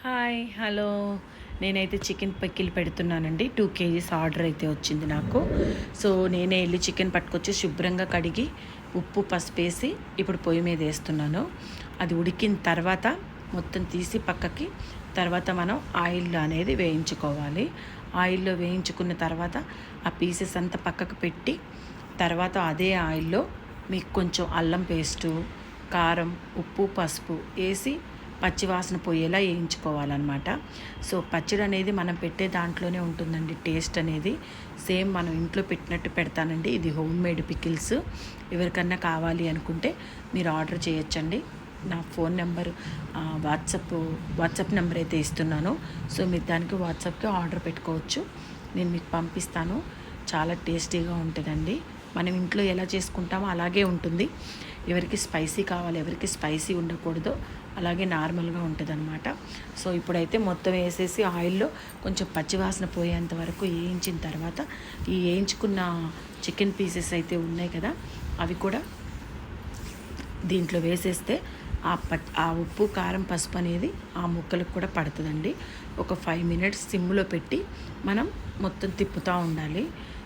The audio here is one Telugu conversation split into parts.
హాయ్ హలో నేనైతే చికెన్ పికిల్ పెడుతున్నానండి. 2 కేజీస్ ఆర్డర్ అయితే వచ్చింది నాకు. సో నేనే వెళ్ళి చికెన్ పట్టుకొచ్చి శుభ్రంగా కడిగి ఉప్పు పసుపు వేసి ఇప్పుడు పొయ్యి మీద వేస్తున్నాను. అది ఉడికిన తర్వాత మొత్తం తీసి పక్కకి తర్వాత మనం ఆయిల్ అనేది వేయించుకోవాలి. ఆయిల్లో వేయించుకున్న తర్వాత ఆ పీసెస్ అంతా పక్కకు పెట్టి తర్వాత అదే ఆయిల్లో మీకు కొంచెం అల్లం పేస్టు, కారం, ఉప్పు, పసుపు వేసి పచ్చివాసన పోయేలా వేయించుకోవాలన్నమాట. సో పచ్చడి అనేది మనం పెట్టే దాంట్లోనే ఉంటుందండి టేస్ట్ అనేది. సేమ్ మనం ఇంట్లో పెట్టినట్టు పెడతానండి. ఇది హోమ్ మేడ్ పికిల్స్. ఎవరికన్నా అనుకుంటే మీరు ఆర్డర్ చేయొచ్చండి. నా ఫోన్ నెంబర్ వాట్సాప్ నెంబర్ అయితే ఇస్తున్నాను. సో మీరు దానికి వాట్సాప్కి ఆర్డర్ పెట్టుకోవచ్చు. నేను మీకు పంపిస్తాను. చాలా టేస్టీగా ఉంటుందండి. మనం ఇంట్లో ఎలా చేసుకుంటామో అలాగే ఉంటుంది. ఎవరికి స్పైసీ కావాలి, ఎవరికి స్పైసీ ఉండకూడదు, అలాగే నార్మల్గా ఉంటుందన్నమాట. సో ఇప్పుడైతే మొత్తం వేసేసి ఆయిల్లో కొంచెం పచ్చివాసన పోయేంత వరకు వేయించిన తర్వాత ఈ వేయించుకున్న చికెన్ పీసెస్ అయితే ఉన్నాయి కదా, అవి కూడా దీంట్లో వేసేస్తే ఆ ఉప్పు కారం పసుపు అనేది ఆ ముక్కలకు కూడా పడుతుందండి. ఒక 5 మినిట్స్ సిమ్లో పెట్టి మనం మొత్తం తిప్పుతూ ఉండాలి.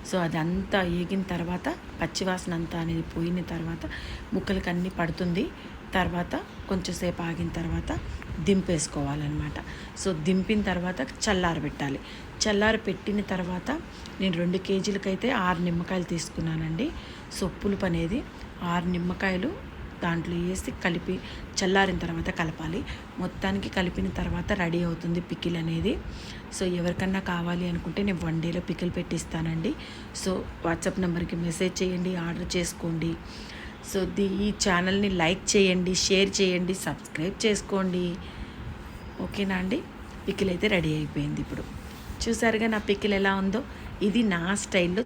సో అదంతా వేగిన తర్వాత పచ్చివాసన అంతా అనేది పోయిన తర్వాత ముక్కలకి అన్నీ పడుతుంది. తర్వాత కొంచెంసేపు ఆగిన తర్వాత దింపేసుకోవాలన్నమాట. సో దింపిన తర్వాత చల్లారబెట్టాలి. పెట్టిన తర్వాత నేను 2 కేజీలకైతే 6 నిమ్మకాయలు తీసుకున్నానండి. సో పులుపు అనేది 6 నిమ్మకాయలు దాంట్లో వేసి కలిపి చల్లారిన తర్వాత కలపాలి. మొత్తానికి కలిపిన తర్వాత రెడీ అవుతుంది పికిల్ అనేది. సో ఎవరికన్నా కావాలి అనుకుంటే నేను 1 డేలో పికిల్ పెట్టిస్తానండి. సో వాట్సాప్ నెంబర్కి మెసేజ్ చేయండి, ఆర్డర్ చేసుకోండి. సో ఈ ఛానల్ని లైక్ చేయండి, షేర్ చేయండి, సబ్స్క్రైబ్ చేసుకోండి. ఓకేనా అండి? పికిల్ అయితే రెడీ అయిపోయింది. ఇప్పుడు చూసారుగా నా పికిల్ ఎలా ఉందో. ఇది నా స్టైల్లో